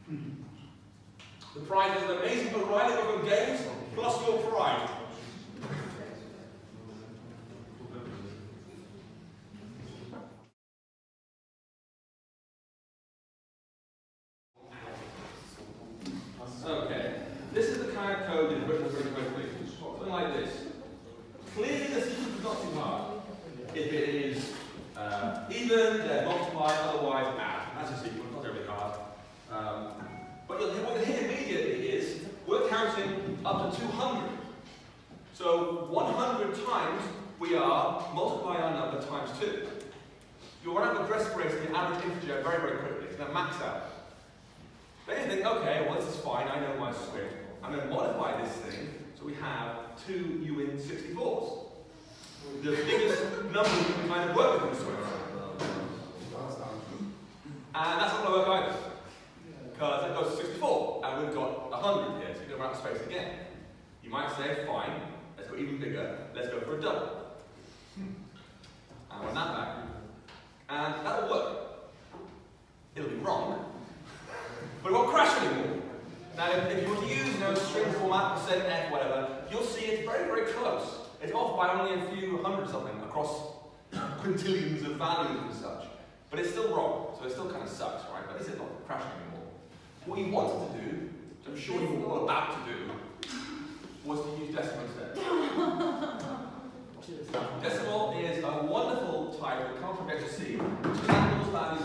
The prize is an amazing variety of games, plus your pride. Okay, this is the kind of code that's written very quickly. Something like this. Clearly the sequence is not too hard. If it is even, then multiply, otherwise add. That's a sequence, not terribly hard. But what you'll hear immediately is we're counting up to 200. So 100 times we are multiplying our number times 2. You'll run out of respiration the average integer very, very quickly. It's going to max out. Then you think, okay, well this is fine, I know my script. I'm going to modify this thing so we have 2 UN64s. The biggest number we can kind of work with in the script. And that's not going to work either. Because that goes to 64, and we've got 100 here, so you're going to run out of space again. You might say, fine, let's go even bigger, let's go for a double. And run that back. And that will work. It'll be wrong, but it won't crash anymore. Now, if you were to use string format, %f, whatever, you'll see it's very, very close. It's off by only a few hundred something across quintillions of values and such. But it's still wrong, so it still kind of sucks, right? But this is not crashing anymore. What you wanted to do, which I'm sure you were all about to do, was to use decimal instead. Decimal is a wonderful type that comes from Vector C, which handles values